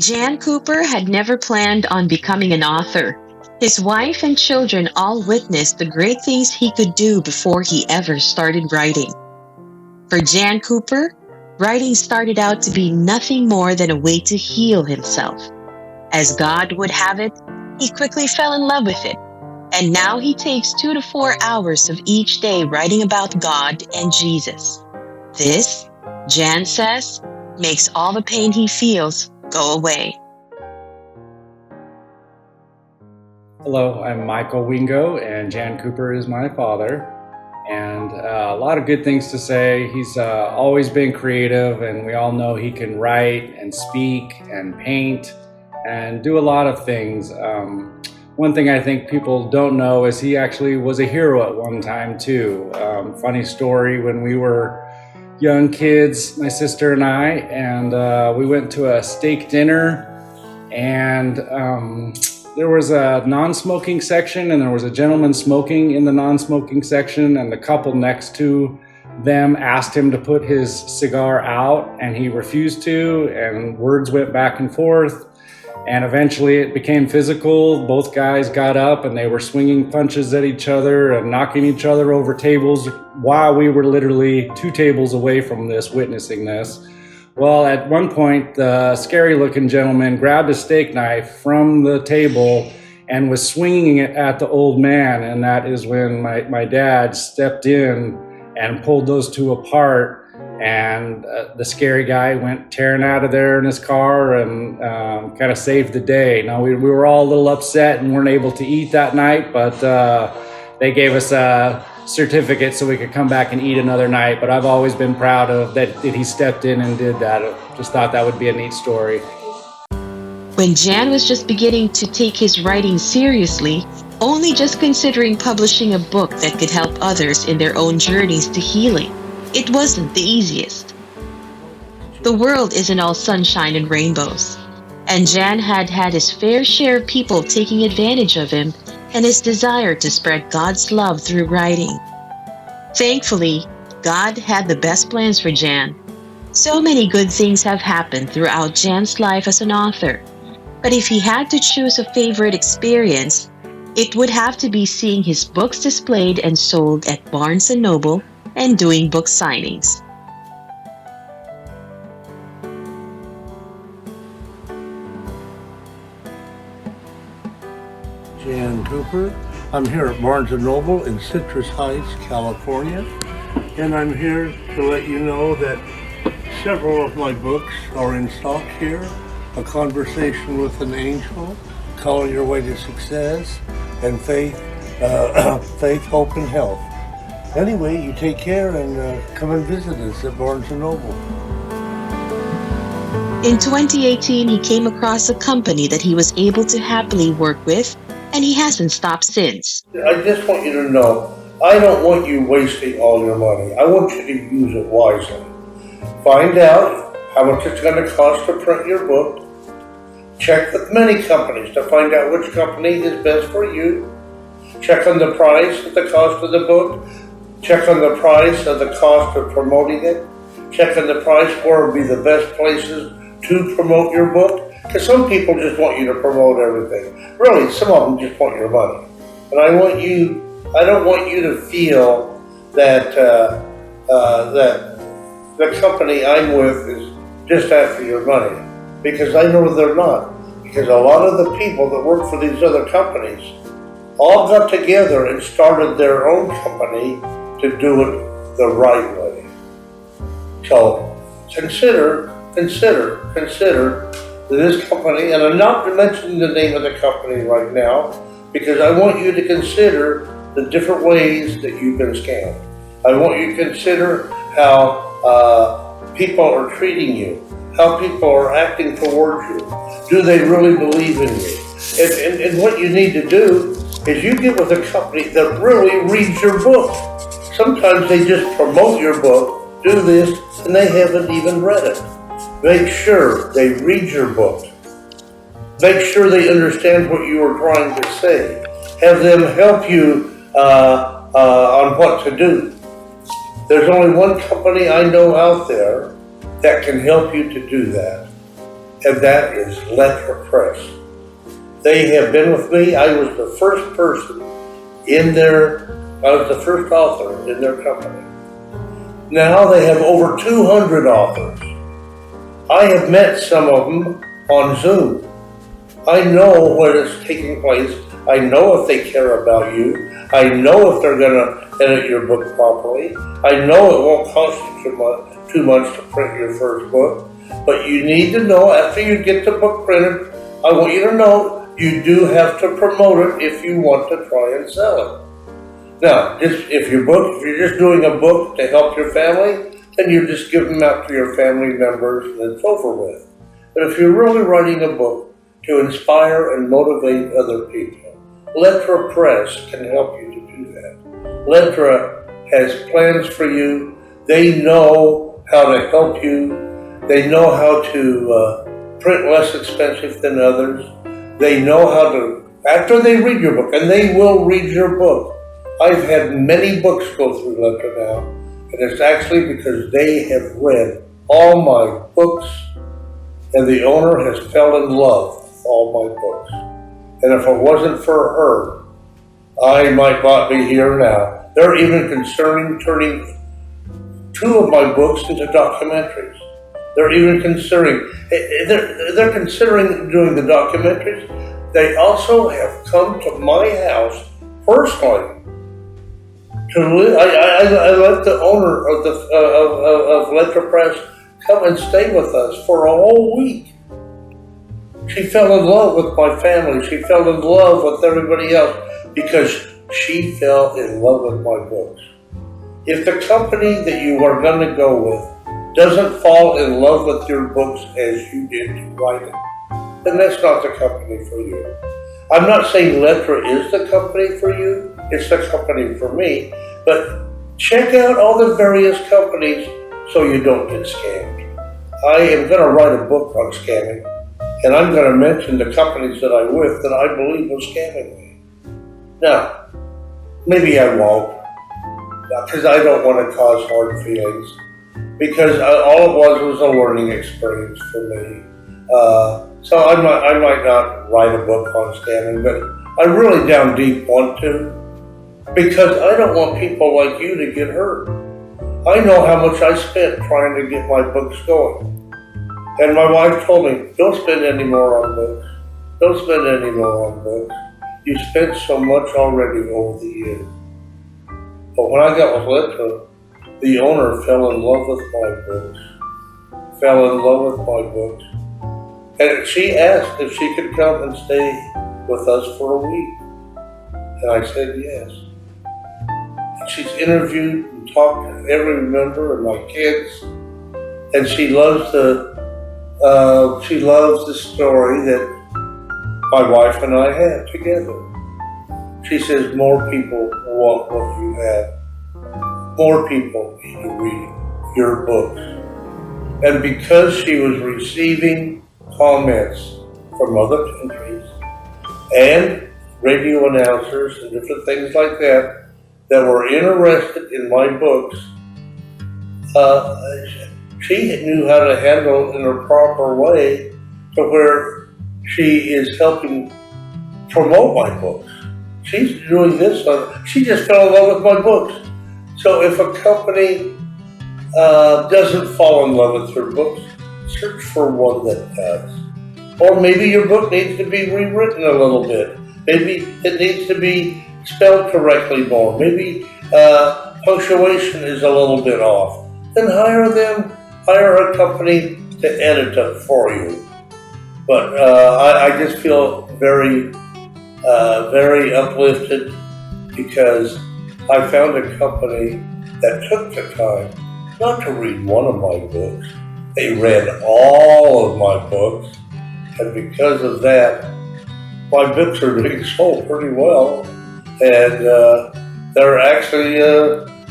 Jan Cooper had never planned on becoming an author. His wife and children all witnessed the great things he could do before he ever started writing. For Jan Cooper, writing started out to be nothing more than a way to heal himself. As God would have it, he quickly fell in love with it, and now he takes 2 to 4 hours of each day writing about God and Jesus. This, Jan says, makes all the pain he feels go away. Hello, I'm Michael Wingo, and Jan Cooper is my father. And a lot of good things to say. He's always been creative, and we all know he can write and speak and paint and do a lot of things. One thing I think people don't know is he actually was a hero at one time too. Funny story, when we were young kids, my sister and I, and we went to a steak dinner, and there was a non-smoking section and there was a gentleman smoking in the non-smoking section, and the couple next to them asked him to put his cigar out, and he refused to, and words went back and forth, and eventually it became physical. Both guys got up and they were swinging punches at each other and knocking each other over tables while we were literally 2 tables away from this, witnessing this. Well, at one point, the scary-looking gentleman grabbed a steak knife from the table and was swinging it at the old man, and that is when my dad stepped in and pulled those two apart, and the scary guy went tearing out of there in his car and kind of saved the day. Now, we were all a little upset and weren't able to eat that night, but they gave us a certificate so we could come back and eat another night. But I've always been proud of that he stepped in and did that. I just thought that would be a neat story. When Jan was just beginning to take his writing seriously, only just considering publishing a book that could help others in their own journeys to healing, it wasn't the easiest. The world isn't all sunshine and rainbows, and Jan had had his fair share of people taking advantage of him and his desire to spread God's love through writing. Thankfully, God had the best plans for Jan. So many good things have happened throughout Jan's life as an author, but if he had to choose a favorite experience, it would have to be seeing his books displayed and sold at Barnes & Noble and doing book signings. Jan Cooper. I'm here at Barnes & Noble in Citrus Heights, California, and I'm here to let you know that several of my books are in stock here. A Conversation with an Angel, Calling Your Way to Success, and Faith, Hope, and Health. Anyway, you take care and come and visit us at Barnes & Noble. In 2018, he came across a company that he was able to happily work with, and he hasn't stopped since. I just want you to know, I don't want you wasting all your money. I want you to use it wisely. Find out how much it's going to cost to print your book. Check with many companies to find out which company is best for you. Check on the price of the cost of the book. Check on the price of the cost of promoting it. Check on the price where would be the best places to promote your book. Because some people just want you to promote everything. Really, some of them just want your money. And I don't want you to feel that that the company I'm with is just after your money. Because I know they're not. Because a lot of the people that work for these other companies all got together and started their own company to do it the right way. So consider this company, and I'm not mentioning the name of the company right now, because I want you to consider the different ways that you've been scammed. I want you to consider how people are treating you, how people are acting towards you. Do they really believe in you? And what you need to do is you get with a company that really reads your book. Sometimes they just promote your book, do this, and they haven't even read it. Make sure they read your book. Make sure they understand what you are trying to say. Have them help you on what to do. There's only one company I know out there that can help you to do that. and that is Letra Press. They have been with me. I was the first author in their company. Now they have over 200 authors. I have met some of them on Zoom. I know what is taking place. I know if they care about you. I know if they're going to edit your book properly. I know it won't cost you too much to print your first book. But you need to know, after you get the book printed, I want you to know you do have to promote it if you want to try and sell it. Now, if you're just doing a book to help your family, then you just give them out to your family members and it's over with. But if you're really writing a book to inspire and motivate other people, Letra Press can help you to do that. Letra has plans for you. They know how to help you. They know how to print less expensive than others. They know how to, after they read your book, and they will read your book. I've had many books go through Letra now, and it's actually because they have read all my books, and the owner has fell in love with all my books. And if it wasn't for her, I might not be here now. They're even considering turning 2 of my books into documentaries. They're even considering, they're considering doing the documentaries. They also have come to my house personally to live. I let the owner of Letra Press come and stay with us for a whole week. She fell in love with my family. She fell in love with everybody else because she fell in love with my books. If the company that you are going to go with doesn't fall in love with your books as you did to write it, then that's not the company for you. I'm not saying Letra is the company for you. It's the company for me. But check out all the various companies so you don't get scammed. I am going to write a book on scamming, and I'm going to mention the companies that I'm with that I believe were scamming me. Now, maybe I won't, because I don't want to cause hard feelings, because all it was a learning experience for me. So I might not write a book on scamming, but I really down deep want to, because I don't want people like you to get hurt. I know how much I spent trying to get my books going. And my wife told me, don't spend any more on books. Don't spend any more on books. You spent so much already over the years. But when I got with Letra, the owner fell in love with my books. Fell in love with my books. And she asked if she could come and stay with us for a week. And I said yes. And she's interviewed and talked to every member and my kids. And she loves the story that my wife and I have together. She says more people want what you have. More people need to read your books. And because she was receiving comments from other countries and radio announcers and different things like that that were interested in my books, she knew how to handle it in a proper way to where she is helping promote my books. She's doing this. She just fell in love with my books. So if a company doesn't fall in love with your books, search for one that does. Or maybe your book needs to be rewritten a little bit. Maybe it needs to be spelled correctly more. Maybe punctuation is a little bit off. Then hire a company to edit it for you. But I just feel very uplifted because I found a company that took the time not to read one of my books. They read all of my books, and because of that, my books are being sold pretty well, and they're actually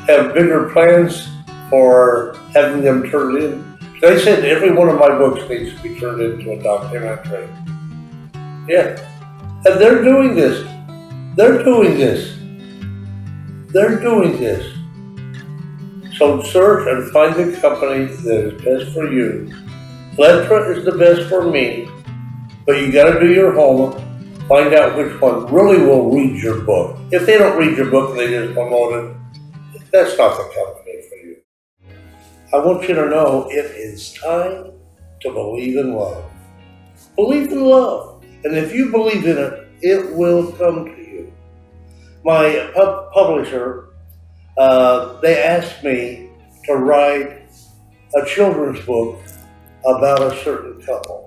have bigger plans for having them turned in. They said every one of my books needs to be turned into a documentary. Yeah, and they're doing this. They're doing this. They're doing this. So search and find the company that is best for you Ledra is the best for me, but you got to do your homework. Find out which one really will read your book. If they don't read your book and they just promote it, that's not the company for you. I want you to know it is time to believe in love. Believe in love. And if you believe in it, it will come to you. My publisher, they asked me to write a children's book about a certain couple.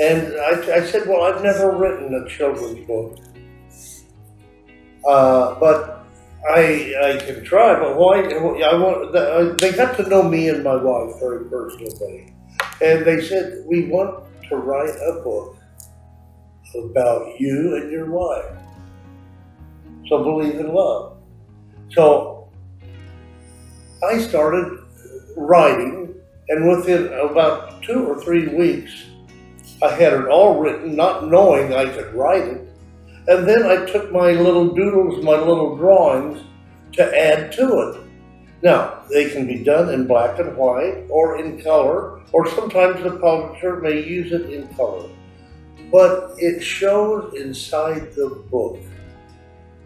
And I said, well, I've never written a children's book, but I can try. But why? They got to know me and my wife very personally, and they said, we want to write a book about you and your wife. So believe in love. So I started writing, and within about 2 or 3 weeks, I had it all written, not knowing I could write it. And then I took my little doodles, my little drawings, to add to it. Now, they can be done in black and white or in color, or sometimes the publisher may use it in color. But it shows inside the book.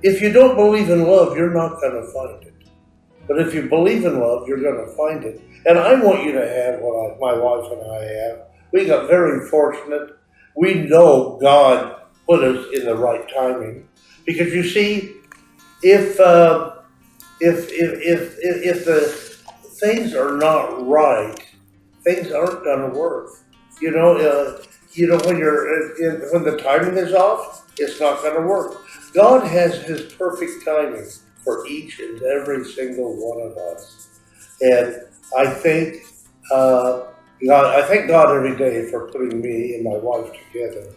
If you don't believe in love, you're not going to find it. But if you believe in love, you're going to find it. And I want you to have what my wife and I have. We got very fortunate. We know God put us in the right timing, because you see, if the things are not right, things aren't going to work. When when the timing is off, it's not going to work. God has His perfect timing for each and every single one of us, and I thank God every day for putting me and my wife together.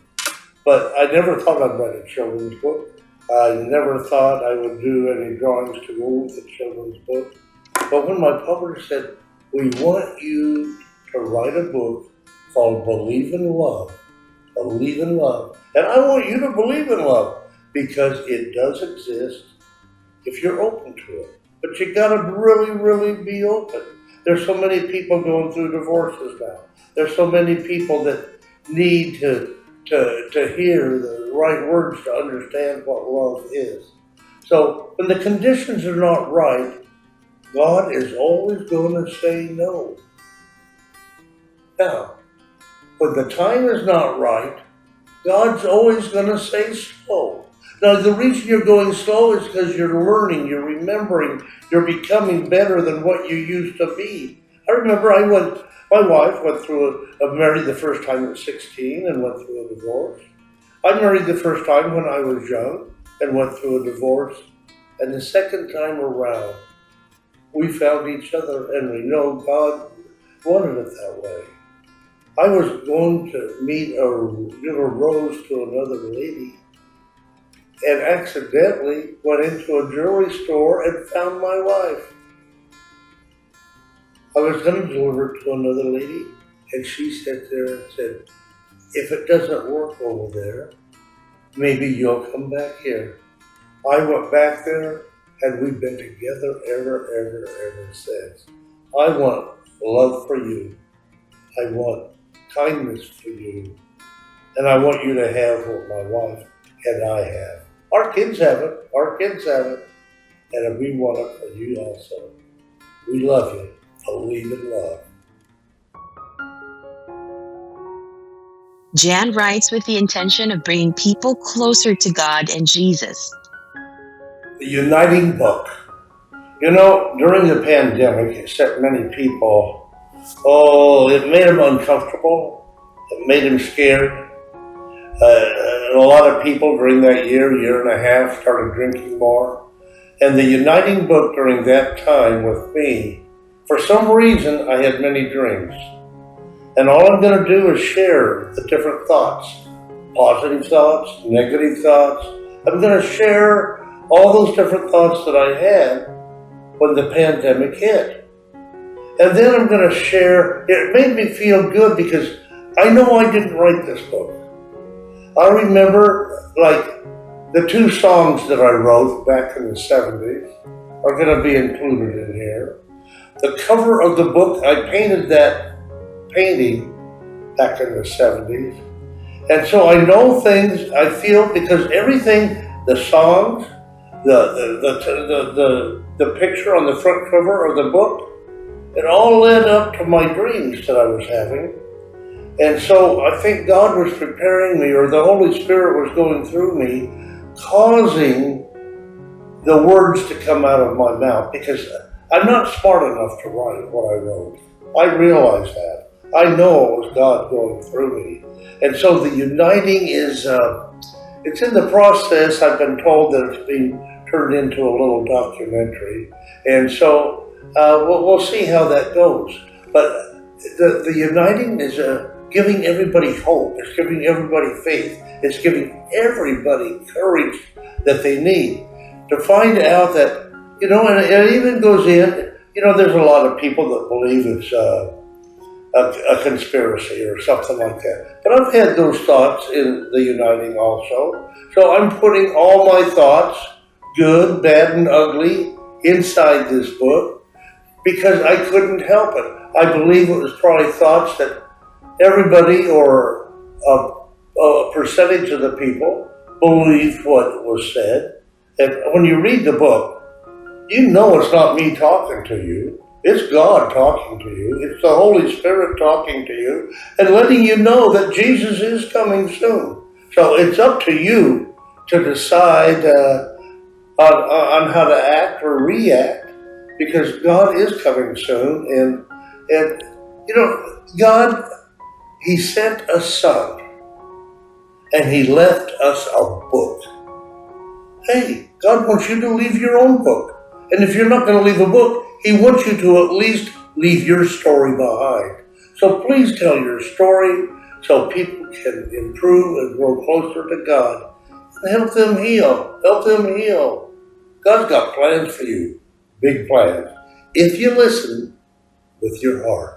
But I never thought I'd write a children's book. I never thought I would do any drawings to go with the children's book. But when my publisher said, we want you to write a book called Believe in Love, Believe in Love. And I want you to believe in love, because it does exist if you're open to it. But you gotta really, really be open. There's so many people going through divorces now. There's so many people that need to hear the right words to understand what love is. So when the conditions are not right, God is always going to say no. Now, when the time is not right, God's always going to say slow. Now, the reason you're going slow is because you're learning, you're remembering, you're becoming better than what you used to be. I remember my wife went through married the first time at 16 and went through a divorce. I married the first time when I was young and went through a divorce. And the second time around, we found each other, and we know God wanted it that way. I was going to give a rose to another lady, and accidentally went into a jewelry store and found my wife. I was going to deliver it to another lady, and she sat there and said, if it doesn't work over there, maybe you'll come back here. I went back there, and we've been together ever since. I want love for you. I want kindness for you. And I want you to have what my wife and I have. Our kids have it. And we want it for you also. We love you. Believe in love. Jan writes with the intention of bringing people closer to God and Jesus. The uniting book. During the pandemic, it set many people, it made them uncomfortable. It made them scared. A lot of people during that year and a half, started drinking more. And the uniting book during that time with me, for some reason, I had many drinks. And all I'm going to do is share the different thoughts, positive thoughts, negative thoughts. I'm going to share all those different thoughts that I had when the pandemic hit. And then I'm going to share, it made me feel good because I know I didn't write this book. I remember, the 2 songs that I wrote back in the 70s are going to be included in here. The cover of the book, I painted that painting back in the 70s. And so I know things, I feel, because everything, the songs, the picture on the front cover of the book, it all led up to my dreams that I was having. And so I think God was preparing me, or the Holy Spirit was going through me, causing the words to come out of my mouth, because I'm not smart enough to write what I wrote. I realize that. I know it was God going through me. And so the uniting is, it's in the process. I've been told that it's being turned into a little documentary. And so we'll see how that goes. But the uniting is giving everybody hope. It's giving everybody faith. It's giving everybody courage that they need to find out that, and it even goes in, there's a lot of people that believe it's a conspiracy or something like that. But I've had those thoughts in the uniting also. So I'm putting all my thoughts, good, bad, and ugly, inside this book because I couldn't help it. I believe it was probably thoughts that everybody, or a percentage of the people, believed what was said. And when you read the book, you know it's not me talking to you. It's God talking to you. It's the Holy Spirit talking to you and letting you know that Jesus is coming soon. So it's up to you to decide on how to act or react, because God is coming soon. And God, He sent a Son and He left us a book. Hey, God wants you to leave your own book. And if you're not going to leave a book, He wants you to at least leave your story behind. So please tell your story so people can improve and grow closer to God. And help them heal. Help them heal. God's got plans for you. Big plans. If you listen with your heart.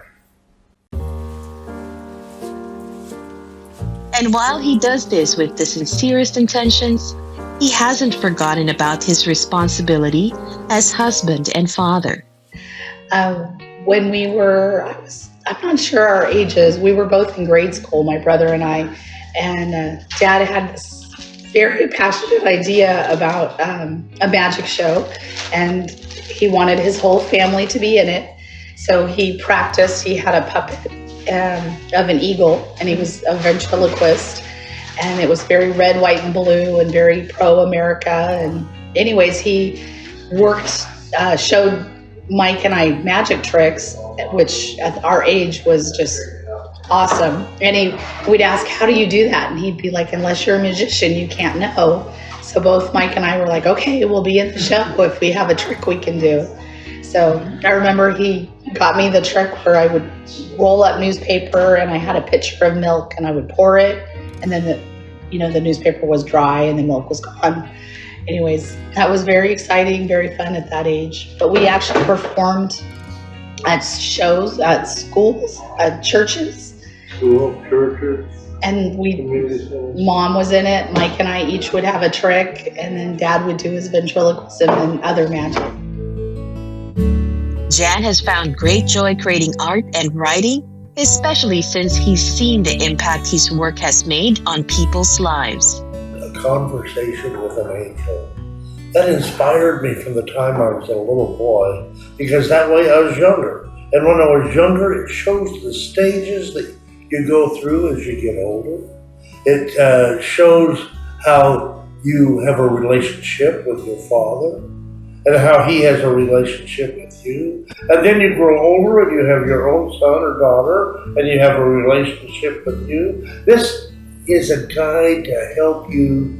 And while he does this with the sincerest intentions, he hasn't forgotten about his responsibility as husband and father. When we were, I'm not sure our ages, we were both in grade school, my brother and I, and Dad had this very passionate idea about a magic show, and he wanted his whole family to be in it. So he practiced. He had a puppet of an eagle, and he was a ventriloquist, and it was very red, white, and blue, and very pro-America. And anyways, he worked, showed Mike and I magic tricks, which at our age was just awesome. And we'd ask, how do you do that? And he'd be like, unless you're a magician, you can't know. So both Mike and I were like, okay, we'll be in the show if we have a trick we can do. So I remember he got me the trick where I would roll up newspaper and I had a pitcher of milk and I would pour it, and then the newspaper was dry and the milk was gone. Anyways, that was very exciting, very fun at that age. But we actually performed at shows, at schools, at churches. Churches. And Mom was in it. Mike and I each would have a trick, and then Dad would do his ventriloquism and other magic. Jan has found great joy creating art and writing, especially since he's seen the impact his work has made on people's lives. A conversation with an angel. That inspired me from the time I was a little boy, because that way I was younger. And when I was younger, it shows the stages that you go through as you get older. It shows how you have a relationship with your father and how he has a relationship with you. And then you grow older and you have your own son or daughter and you have a relationship with you. This is a guide to help you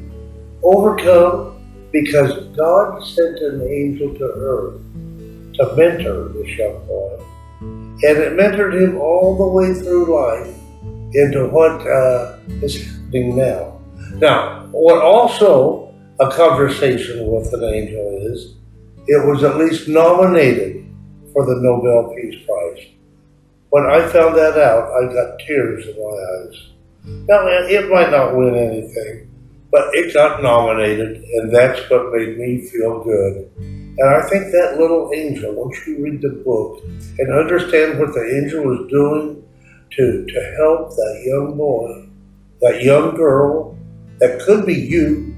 overcome, because God sent an angel to earth to mentor this young boy. And it mentored him all the way through life into what is happening now. Now, what also a conversation with an angel is, it was at least nominated for the Nobel Peace Prize. When I found that out, I got tears in my eyes. Now, it might not win anything, but it got nominated, and that's what made me feel good. And I think that little angel, once you read the book and understand what the angel is doing to help that young boy, that young girl, that could be you,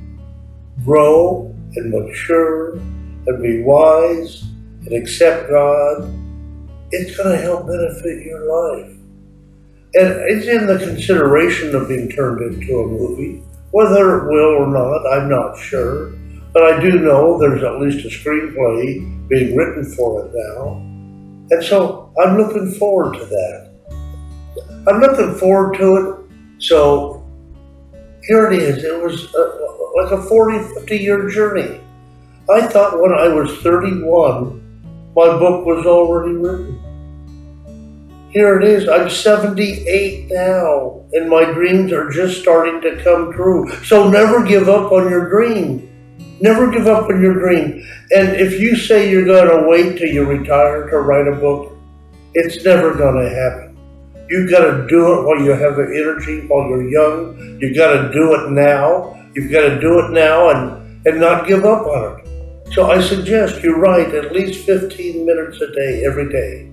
grow and mature and be wise and accept God. It's going to help benefit your life. And it's in the consideration of being turned into a movie. Whether it will or not, I'm not sure. But I do know there's at least a screenplay being written for it now. And so I'm looking forward to that. I'm looking forward to it. So here it is. It was like a 40, 50-year journey. I thought when I was 31, my book was already written. Here it is. I'm 78 now, and my dreams are just starting to come true. So never give up on your dream. Never give up on your dream. And if you say you're going to wait till you retire to write a book, it's never going to happen. You've got to do it while you have the energy, while you're young. You've got to do it now. You've got to do it now and not give up on it. So I suggest you write at least 15 minutes a day, every day.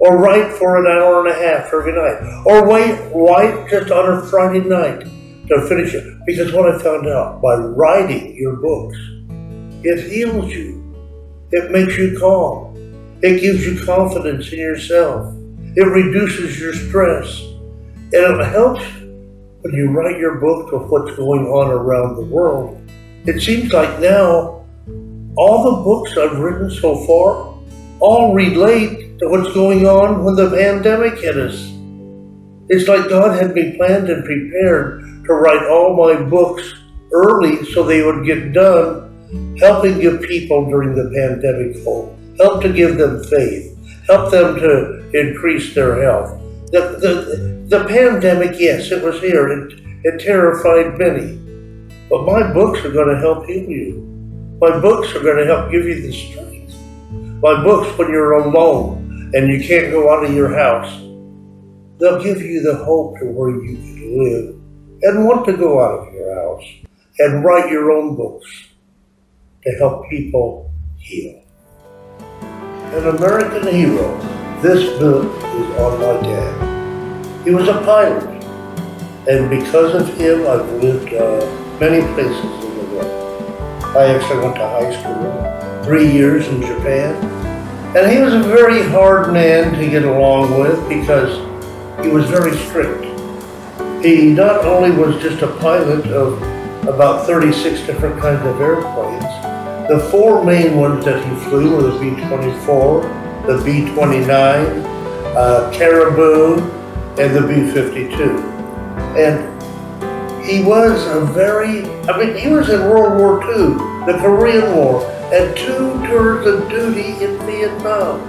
Or write for an hour and a half every night. Or write just on a Friday night to finish it. Because what I found out, by writing your books, it heals you. It makes you calm. It gives you confidence in yourself. It reduces your stress. And it helps when you write your book of what's going on around the world. It seems like now, all the books I've written so far all relate to what's going on when the pandemic hit us. It's like God had me planned and prepared to write all my books early so they would get done, helping give people during the pandemic hope, help to give them faith, help them to increase their health. The pandemic, yes, it was here. It terrified many. But my books are going to help heal you. My books are going to help give you the strength. My books, when you're alone and you can't go out of your house, they'll give you the hope to where you can live and want to go out of your house and write your own books to help people heal. An American Hero. This book is on my dad. He was a pilot, and because of him, I've lived many places in the world. I actually went to high school, 3 years in Japan, and he was a very hard man to get along with because he was very strict. He not only was just a pilot of about 36 different kinds of airplanes. The four main ones that he flew were the B-24, the B-29, Caribou, and the B-52. And he was he was in World War II, the Korean War, and 2 tours of duty in Vietnam.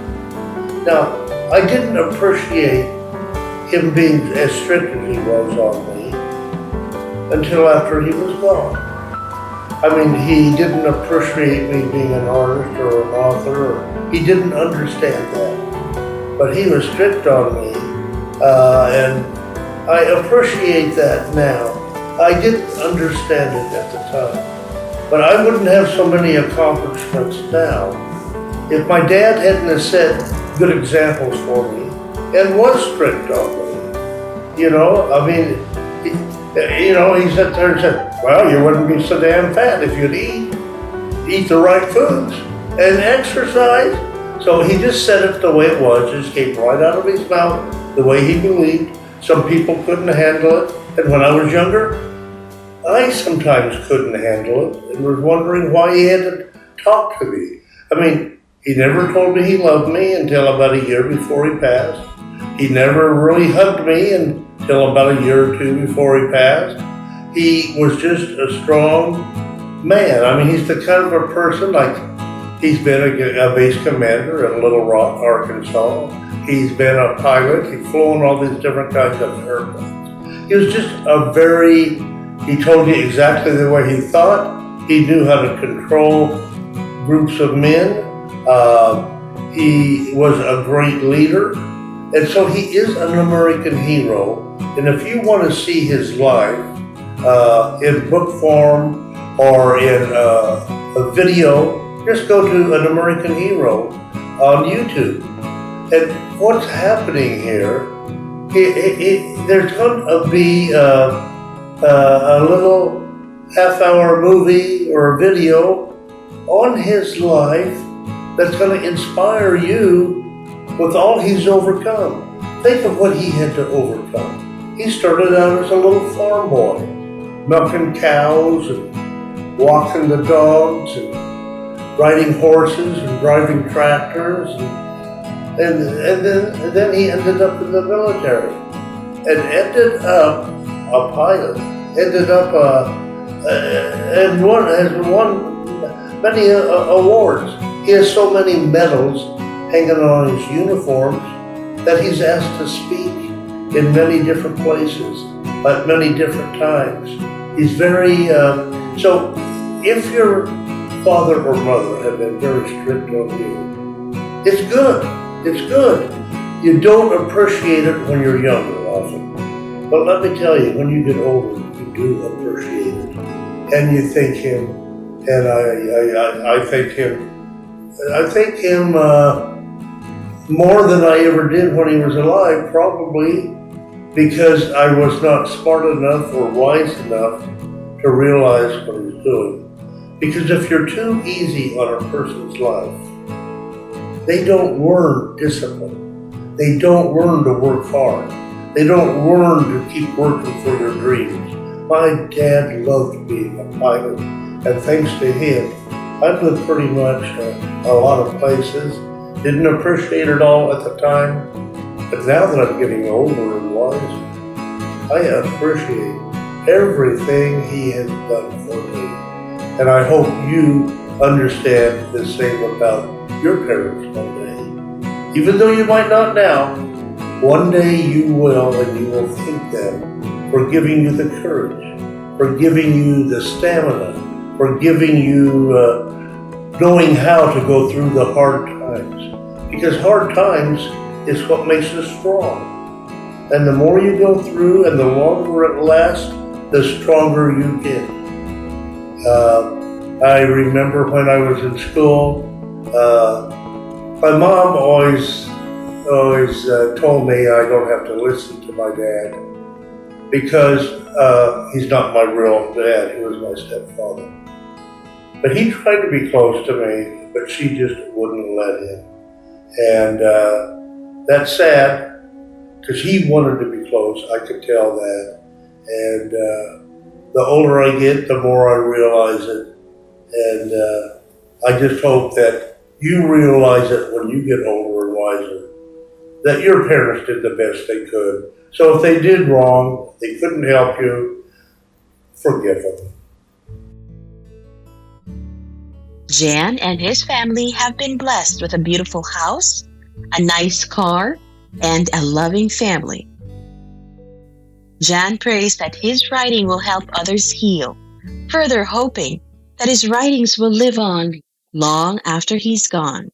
Now, I didn't appreciate him being as strict as he was on me until after he was gone. I mean, he didn't appreciate me being an artist or an author. He didn't understand that. But he was strict on me, and I appreciate that now. I didn't understand it at the time. But I wouldn't have so many accomplishments now if my dad hadn't have set good examples for me and was strict on me. You know, I mean, he sat there and said, well, you wouldn't be so damn fat if you'd eat the right foods and exercise. So he just said it the way it was, just came right out of his mouth, the way he believed. Some people couldn't handle it. And when I was younger, I sometimes couldn't handle it and was wondering why he had to talk to me. I mean, he never told me he loved me until about a year before he passed. He never really hugged me until about a year or two before he passed. He was just a strong man. I mean, he's the kind of a person, like, he's been a base commander in Little Rock, Arkansas. He's been a pilot. He's flown all these different kinds of airplanes. He was just he told you exactly the way he thought. He knew how to control groups of men. He was a great leader. And so he is an American hero. And if you want to see his life in book form or in a video, just go to An American Hero on YouTube. And what's happening here there's going to be a little half-hour movie or video on his life that's going to inspire you with all he's overcome. Think of what he had to overcome. He started out as a little farm boy, milking cows and walking the dogs and riding horses and driving tractors, and then he ended up in the military and ended up a pilot, ended up and has won many awards. He has so many medals hanging on his uniforms that he's asked to speak in many different places at many different times. He's very, so if your father or mother have been very strict on you, it's good. It's good. You don't appreciate it when you're younger often. But let me tell you, when you get older, you do appreciate it. And you thank him, and I thank him. I thank him more than I ever did when he was alive, probably because I was not smart enough or wise enough to realize what he was doing. Because if you're too easy on a person's life, they don't learn discipline. They don't learn to work hard. They don't learn to keep working for their dreams. My dad loved being a pilot, and thanks to him, I've lived pretty much a lot of places. Didn't appreciate it all at the time, but now that I'm getting older and wiser, I appreciate everything he has done for me. And I hope you understand the same about your parents one day. Even though you might not now, one day you will, and you will thank them for giving you the courage, for giving you the stamina, for giving you knowing how to go through the hard times. Because hard times is what makes us strong. And the more you go through and the longer it lasts, the stronger you get. I remember when I was in school, my mom always told me I don't have to listen to my dad because he's not my real dad, he was my stepfather. But he tried to be close to me, but she just wouldn't let him. And that's sad, because he wanted to be close, I could tell that. And the older I get, the more I realize it. And I just hope that you realize it when you get older and wiser, that your parents did the best they could. So if they did wrong, they couldn't help you, forgive them. Jan and his family have been blessed with a beautiful house, a nice car, and a loving family. Jan prays that his writing will help others heal, further hoping that his writings will live on long after he's gone.